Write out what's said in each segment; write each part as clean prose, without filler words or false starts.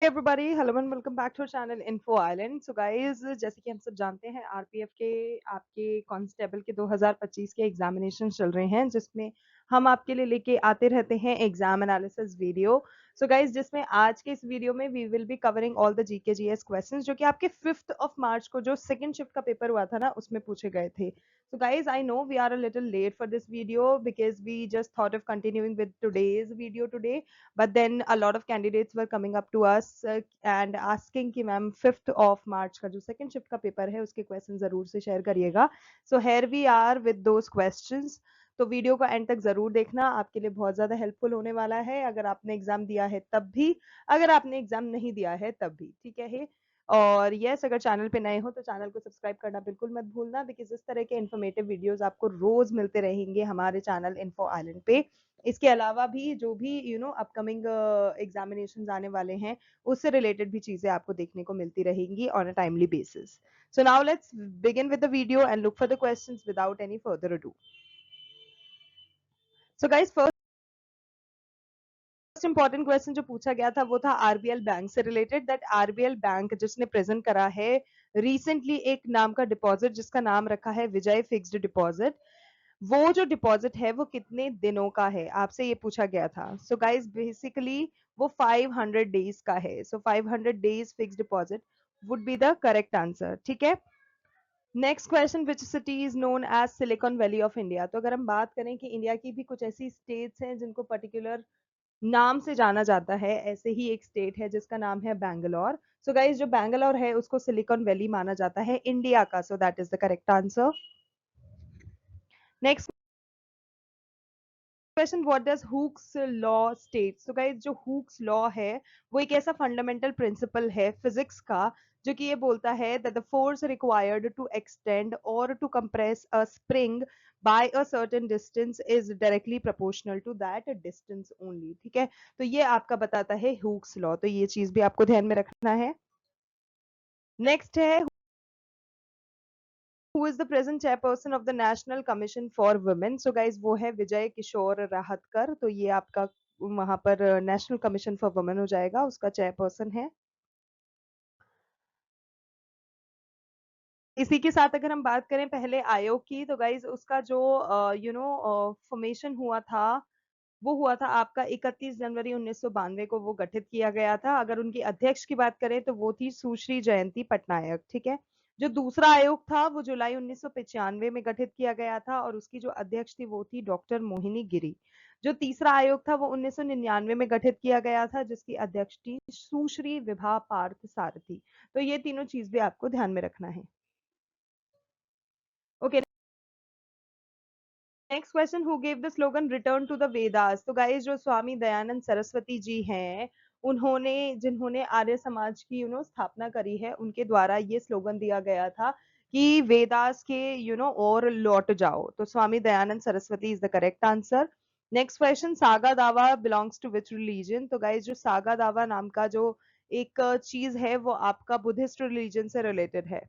Hey everybody, hello and welcome back to our channel Info Island. So guys, जैसे कि हम सब जानते हैं आरपीएफ के आपके कांस्टेबल के 2025 के एग्जामिनेशन चल रहे हैं जिसमें हम आपके लिए लेके आते रहते हैं exam analysis video. So guys जिसमें आज के इस वीडियो में we will be covering all the GK GS questions जो कि आपके 5th ऑफ मार्च को जो सेकंड शिफ्ट का पेपर हुआ था ना उसमें पूछे गए थे. So guys, I know we are a little late for this video because we just thought of continuing with today's video today. But then a lot of candidates were coming up to us and asking कि ma'am 5th of March का जो second shift का paper है उसके question जरूर से share करिएगा. So here we are with those questions. तो वीडियो को एंड तक जरूर देखना, आपके लिए बहुत ज्यादा हेल्पफुल होने वाला है. अगर आपने एग्जाम दिया है तब भी, अगर आपने एग्जाम नहीं दिया है तब भी, ठीक है. और यस, अगर चैनल पे नए हो तो चैनल को सब्सक्राइब करना बिल्कुल मत भूलना बिकॉज इस तरह के इन्फॉर्मेटिव वीडियोस आपको रोज मिलते रहेंगे हमारे चैनल इन्फो आइलैंड पे. इसके अलावा भी जो भी अपकमिंग एग्जामिनेशन आने वाले हैं उससे रिलेटेड भी चीजें आपको देखने को मिलती रहेंगी on a timely basis. So now let's begin with the video and look for the questions without any further ado. So guys, first important question जो पूछा गया था वो था आरबीएल बैंक से रिलेटेड. दैट आरबीएल बैंक जिसने present करा है रिसेंटली एक नाम का डिपॉजिट जिसका नाम रखा है विजय फिक्स्ड डिपॉजिट. वो जो डिपॉजिट है वो कितने दिनों का है, आपसे ये पूछा गया था. सो गाइस बेसिकली वो 500 डेज का है. So 500 days fix deposit would be the correct answer. ठीक है. Next question, which city is known as Silicon Valley of India. तो अगर हम बात करें कि इंडिया की भी कुछ ऐसी स्टेट्स हैं जिनको पर्टिकुलर नाम से जाना जाता है, ऐसे ही एक स्टेट है जिसका नाम है बैंगलोर. सो गाइस जो बैंगलोर है उसको सिलिकॉन वैली माना जाता है इंडिया का. So that is the correct answer. Next question, what does Hooke's law state. तो गाइस जो हुक्स लॉ है वो एक ऐसा फंडामेंटल प्रिंसिपल है फिजिक्स का जो कि ये बोलता है that the force required to extend और to compress a spring by a certain distance is directly proportional to that distance only. ठीक है. तो ये आपका बताता है हुक्स लॉ. तो ये चीज भी आपको ध्यान में रखना है. नेक्स्ट है, who is the present chairperson of the National Commission for Women. So guys वो है विजय किशोर राहतकर. तो ये आपका वहां पर नेशनल कमीशन फॉर वुमेन हो जाएगा, उसका चेयरपर्सन है. इसी के साथ अगर हम बात करें पहले आयोग की तो गाइज उसका जो फॉर्मेशन हुआ था वो हुआ था आपका 31 जनवरी 1992 को वो गठित किया गया था. अगर उनकी अध्यक्ष की बात करें तो वो थी सुश्री जयंती पटनायक. ठीक है. जो दूसरा आयोग था वो जुलाई 1995 में गठित किया गया था और उसकी जो अध्यक्ष थी वो थी डॉक्टर मोहिनी गिरी. जो तीसरा आयोग था वो 1999 में गठित किया गया था जिसकी अध्यक्ष थी सुश्री विभा पार्थ सारथी. तो ये तीनों चीज भी आपको ध्यान में रखना है. Okay. Next question, who gave the slogan return to the Vedas. तो गाइस जो स्वामी दयानंद सरस्वती जी हैं उन्होंने जिन्होंने आर्य समाज की स्थापना करी है उनके द्वारा ये स्लोगन दिया गया था कि वेदास के और लौट जाओ. तो Swami Dayanand Saraswati is the correct answer. Next question, Saga Dawa belongs to which religion. तो गाइस जो सागा दावा नाम का जो एक चीज है वो आपका बुद्धिस्ट रिलीजन से रिलेटेड है.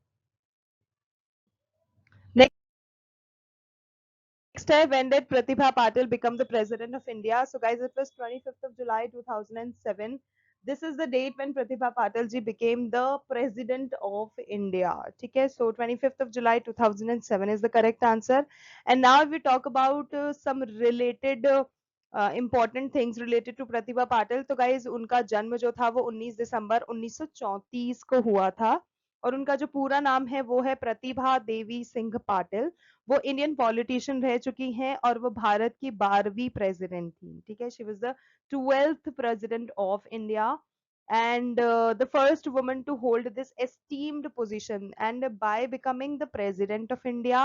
Next है, when did Pratibha Patil become the president of India? So guys, it was 25th of July 2007. This is the date when Pratibha Patil ji became the president of India. ठीक है. So 25th of July 2007 is the correct answer. And now if we talk about some related important things related to Pratibha Patil. तो guys उनका जन्म जो था वो 19 दिसंबर 1934 को हुआ था और उनका जो पूरा नाम है वो है प्रतिभा देवी सिंह पाटिल. वो इंडियन पॉलिटिशियन रह चुकी हैं और वो भारत की 12वीं प्रेसिडेंट थी. ठीक है. She was the 12th president of India and the first woman to hold this esteemed position and by becoming the president of India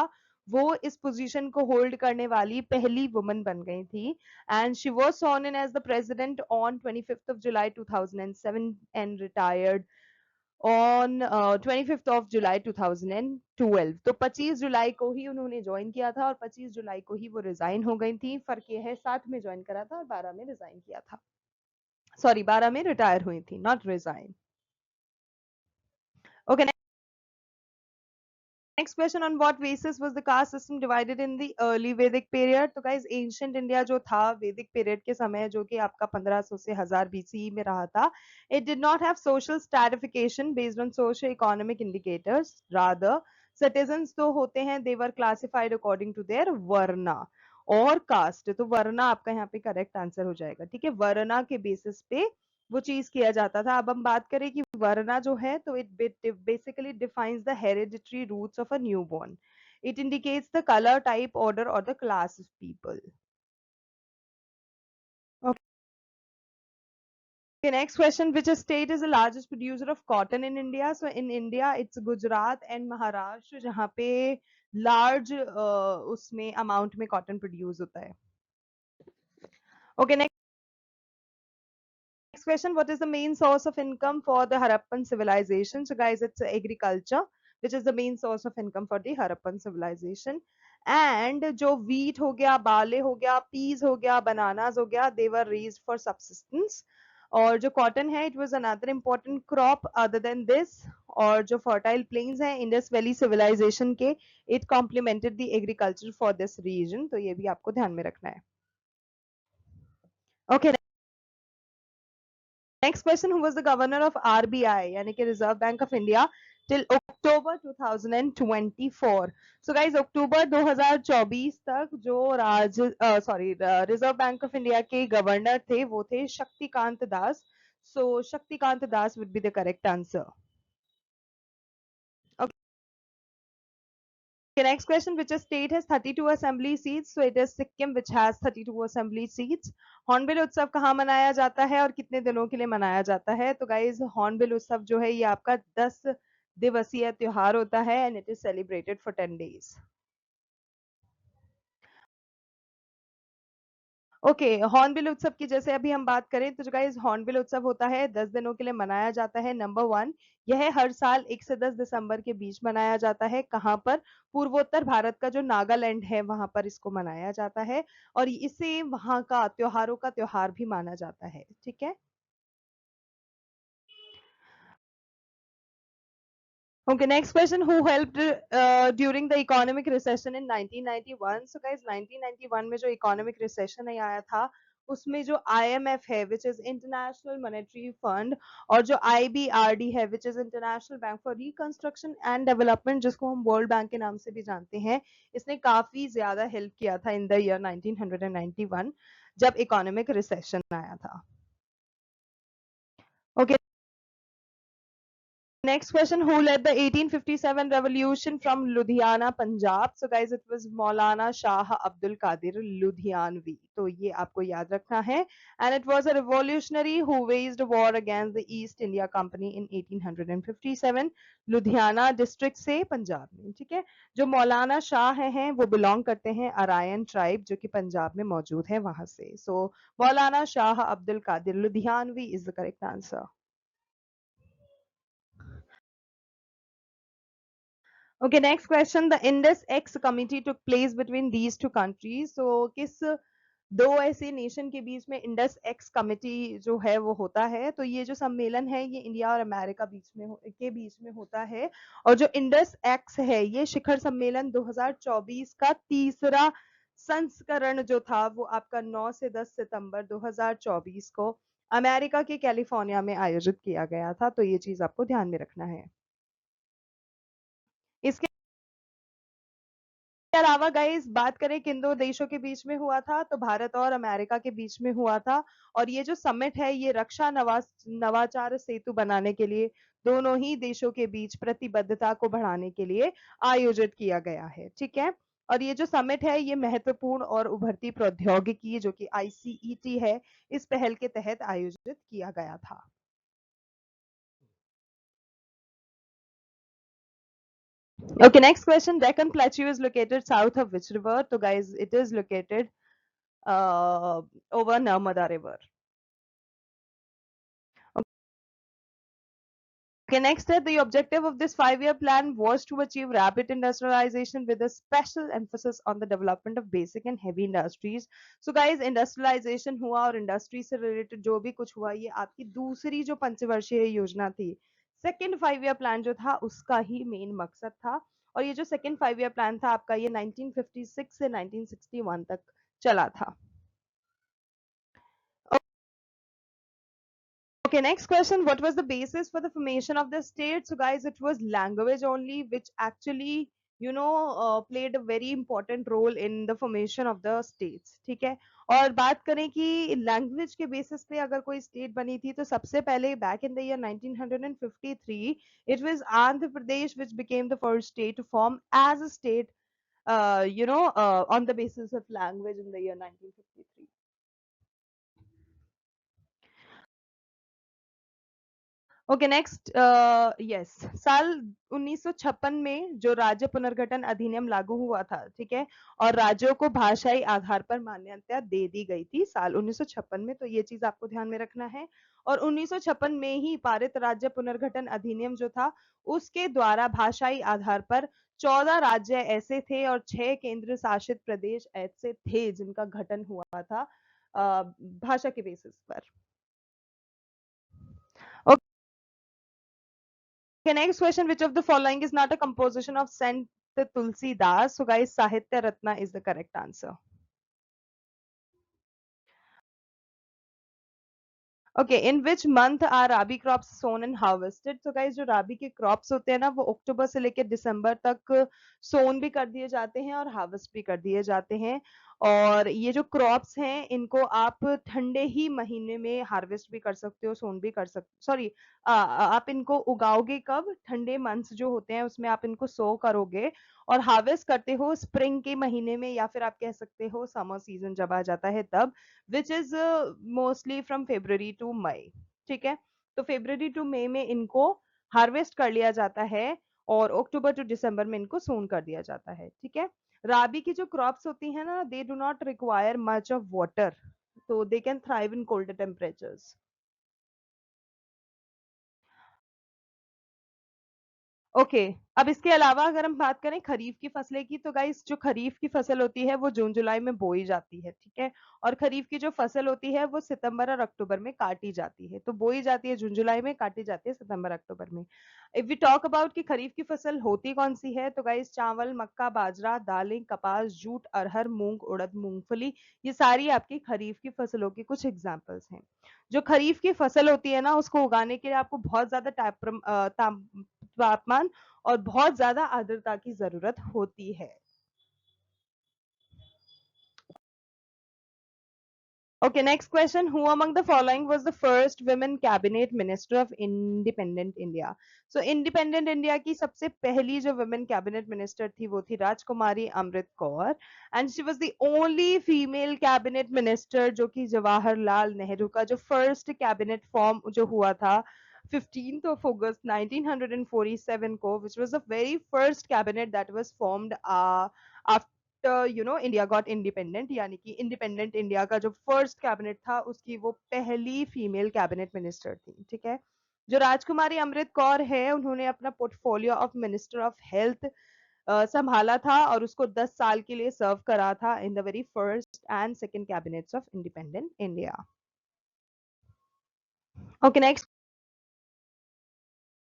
वो इस पोजीशन को होल्ड करने वाली पहली वुमन बन गई थी. And she was sworn in as the president on 25th of July 2007 and retired on 25th of July 2012. तो 25 जुलाई को ही उन्होंने ज्वाइन किया था और 25 जुलाई को ही वो रिजाइन हो गई थी. फर्क ये है 7 में ज्वाइन करा था और 12 में रिजाइन किया था. सॉरी 12 में रिटायर हुई थी, not resign. Okay. Next question, on what basis was the caste system divided in the early वैदिक पीरियड? तो गाइस एंशिएंट इंडिया जो था वैदिक पीरियड के समय, जो कि आपका 1500 से 1000 बीसीई में रहा था, it did not have social stratification based on socio economic indicators, rather citizens जो होते हैं दे वर क्लासिफाइड अकॉर्डिंग टू देयर वर्ना और कास्ट। तो वर्ना आपका यहाँ पे करेक्ट आंसर हो जाएगा, ठीक है, वर्ना के बेसिस पे वो चीज किया जाता था। अब हम बात करें कि वरना जो है, तो it basically defines the hereditary roots of a newborn. It indicates the colour type order और the class of people. Okay, next question, which state is the largest producer of cotton in India? So in India it's Gujarat and Maharashtra, जहाँ पे large उसमें amount में cotton produce होता है। Okay, next question, what is the main source of income for the Harappan civilization? So guys, it's agriculture, which is the main source of income for the Harappan civilization. And जो wheat हो गया, barley हो गया, peas हो गया, bananas हो गया, they were raised for subsistence. और जो cotton है, it was another important crop other than this. और जो fertile plains है Indus Valley civilization के, it complemented the agriculture for this region. तो ये भी आपको ध्यान में रखना है। Okay, next question, who was the governor of RBI, यानी कि Reserve Bank of India, till October 2024? So guys, अक्टूबर 2024 तक जो रिजर्व बैंक ऑफ इंडिया के गवर्नर थे वो थे शक्तिकांत दास। सो Shaktikanta Das would be the correct answer. Okay, next question, which state has 32 assembly seats? So it is Sikkim, which has 32 assembly seats. Hornbill उत्सव कहाँ मनाया जाता है और कितने दिनों के लिए मनाया जाता है? तो गाइज हॉर्नबिल उत्सव जो है ये आपका 10 दिवसीय त्योहार होता है and it is celebrated for 10 days. Okay, hornbill उत्सव की जैसे अभी हम बात करें तो जो गाइस हॉर्नबिल उत्सव होता है 10 दिनों के लिए मनाया जाता है। नंबर वन, यह हर साल 1 से 10 दिसंबर के बीच मनाया जाता है। कहाँ पर? पूर्वोत्तर भारत का जो नागालैंड है वहां पर इसको मनाया जाता है और इसे वहां का त्योहारों का त्योहार भी माना जाता है, ठीक है। Okay, next question. Who helped during the economic recession in 1991? So guys, 1991 में जो economic recession है आया था, उसमें जो IMF है, which is International Monetary Fund, और जो IBRD है, which is International Bank for Reconstruction and Development, जिसको हम World Bank के नाम से भी जानते हैं, इसने काफी ज्यादा help किया था in the year 1991 जब economic recession आया था। Okay, next question, who led the 1857 revolution from Ludhiana, Punjab? So guys, it was Maulana Shah Abdul Qadir Ludhianvi. तो ये आपको याद रखना है। And it was a revolutionary who waged war against the East India Company in 1857, Ludhiana district से पंजाब में, ठीक है। जो मौलाना शाह हैं वो बिलोंग करते हैं अरायन ट्राइब, जो कि पंजाब में मौजूद है वहां से। So Maulana Shah Abdul Qadir Ludhianvi is the correct answer. Okay, next question. The Indus X committee took place between these two countries. So किस दो ऐसे नेशन के बीच में इंडस एक्स कमिटी जो है वो होता है? तो ये जो सम्मेलन है ये इंडिया और अमेरिका के बीच में होता है। और जो इंडस एक्स है ये शिखर सम्मेलन 2024 का तीसरा संस्करण जो था वो आपका 9 से 10 सितंबर 2024 को अमेरिका के कैलिफोर्निया में आयोजित किया गया था। तो ये चीज आपको ध्यान में रखना है। इसके अलावा गाइस बात करें किन दो देशों के बीच में हुआ था, तो भारत और अमेरिका के बीच में हुआ था। और ये जो समिट है ये रक्षा नवाचार सेतु बनाने के लिए दोनों ही देशों के बीच प्रतिबद्धता को बढ़ाने के लिए आयोजित किया गया है, ठीक है। और ये जो समिट है ये महत्वपूर्ण और उभरती प्रौद्योगिकी जो कि आईसीईटी है इस पहल के तहत आयोजित किया गया था। Okay, next question. Deccan Plateau is located south of which river? So guys, it is located uh, over Narmada River. Okay, next step, the objective of this 5-year plan was to achieve rapid industrialization with a special emphasis on the development of basic and heavy industries. So guys, industrialization हुआ और industry से related जो भी कुछ हुआ ये आपकी दूसरी जो पंचवर्षीय योजना थी, सेकेंड 5-year plan जो था उसका ही मेन मकसद था। और ये जो सेकेंड 5 ईयर प्लान था आपका, ये 1956 से 1961 तक चला था। Okay, next question. What was the basis for the formation of the state? So, guys, it was language only, which actually, played a very important role in the formation of the states. ठीक है? और बात करें कि language के basis पे अगर कोई स्टेट बनी थी, तो सबसे पहले back in the year 1953 it was Andhra Pradesh which became the first state to form as a state, on the basis of language in the year 1953. Okay next, yes, साल 1956 में जो राज्य पुनर्गठन अधिनियम लागू हुआ था, ठीक है, और राज्यों को भाषाई आधार पर मान्यता दे दी गई थी साल 1956 में, तो ये चीज आपको ध्यान में रखना है। और 1956 में ही पारित राज्य पुनर्गठन अधिनियम जो था, उसके द्वारा भाषाई आधार पर 14 राज्य ऐसे थे और 6 केंद्र शासित प्रदेश ऐसे थे जिनका गठन हुआ था भाषा के बेसिस पर। Okay, next question. Which of the following is not a composition of Sant Tulsi Das? So, guys, Sahitya Ratna is the correct answer. Okay, in which month are rabi crops sown and harvested? So guys, जो राबी के crops होते हैं ना, वो अक्टूबर से लेकर दिसंबर तक सोन भी कर दिए जाते हैं और हार्वेस्ट भी कर दिए जाते हैं। और ये जो क्रॉप्स हैं, इनको आप ठंडे ही महीने में हार्वेस्ट भी कर सकते हो, सोन भी कर सकते, सॉरी, आप इनको उगाओगे कब? ठंडे मंथ्स जो होते हैं उसमें आप इनको सो करोगे और हार्वेस्ट करते हो स्प्रिंग के महीने में, या फिर आप कह सकते हो समर सीजन जब आ जाता है तब, which is mostly from February to May. ठीक है, तो फेब्रवरी टू मई में इनको हार्वेस्ट कर लिया जाता है और अक्टूबर टू दिसंबर में इनको सोन कर दिया जाता है। ठीक है, राबी की जो क्रॉप्स होती है ना, they do not require much of water, तो they can thrive in cold temperatures. Okay, अब इसके अलावा अगर हम बात करें खरीफ की फसलें की, तो गाइस जो खरीफ की फसल होती है वो जून जुलाई में बोई जाती है। ठीक है, और खरीफ की जो फसल होती है वो सितंबर और अक्टूबर में काटी जाती है। तो बोई जाती है जून जुलाई में, काटी जाती है सितंबर अक्टूबर में। इफ वी टॉक अबाउट कि खरीफ की फसल होती कौन सी है, तो गाइस चावल, मक्का, बाजरा, दालें, कपास, जूट, अरहर, मूंग, उड़द, मूंगफली, ये सारी आपकी खरीफ की फसलों के कुछ एग्जाम्पल्स हैं। जो खरीफ की फसल होती है ना, उसको उगाने के लिए आपको बहुत ज्यादा तापमान और बहुत ज्यादा आर्द्रता की जरूरत होती है। Okay, next question. Who among the following was the first women cabinet minister of independent India? So independent India की सबसे पहली जो women cabinet minister थी वो थी राजकुमारी Amrit Kaur, and she was the only female cabinet minister जो कि जवाहरलाल नेहरू का जो first cabinet form जो हुआ था 15th of August 1947 को, which was the very first cabinet that was formed after India got independent, यानी कि इंडिपेंडेंट इंडिया का जो फर्स्ट कैबिनेट था उसकी वो पहली फीमेल कैबिनेट मिनिस्टर थी। ठीक है, जो राजकुमारी अमृत कौर है, उन्होंने अपना portfolio of minister of health संभाला था और उसको 10 साल के लिए सर्व करा था in the very first and second cabinets of independent India. Okay, next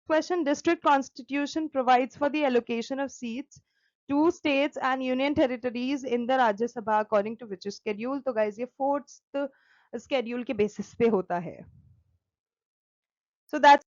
question. District constitution provides for the allocation of seats to states and union territories in the Rajya Sabha according to which schedule? तो guys ये fourth schedule के basis पे होता है। So that's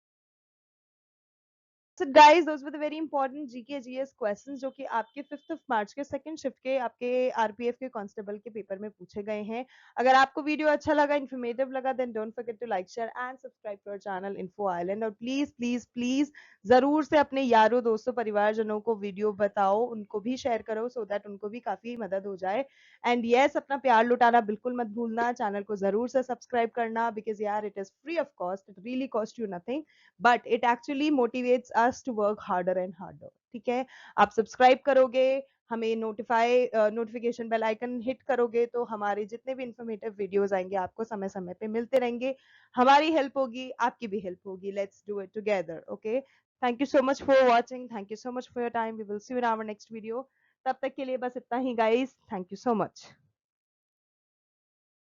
So guys, those were the very important GK GS questions जो कि आपके 5th of March के सेकंड शिफ्ट के आपके आरपीएफ के कांस्टेबल के पेपर में पूछे गए हैं। अगर आपको वीडियो अच्छा लगा, इन्फॉर्मेटिव लगा, then don't forget to like, share and subscribe to our channel Info Island. और प्लीज प्लीज प्लीज जरूर से अपने यारों, दोस्तों, परिवारजनों को वीडियो बताओ, उनको भी शेयर करो सो दैट उनको भी काफी मदद हो जाए। एंड यस, अपना प्यार लुटाना बिल्कुल मत भूलना, चैनल को जरूर से सब्सक्राइब करना, बिकॉज यार it is free of cost, it really cost you nothing, but it actually motivates us to work harder and harder. ठीक है, आप सब्सक्राइब करोगे, हमें नोटिफिकेशन बेल आइकन हिट करोगे, तो हमारे जितने भी इंफॉर्मेटिव वीडियोस आएंगे आपको समय समय पे मिलते रहेंगे। हमारी हेल्प होगी, आपकी भी हेल्प होगी। Let's do it together. Okay, thank you so much for watching, thank you so much for your time, we will see you in our next video. तब तक के लिए बस इतना ही guys, thank you so much.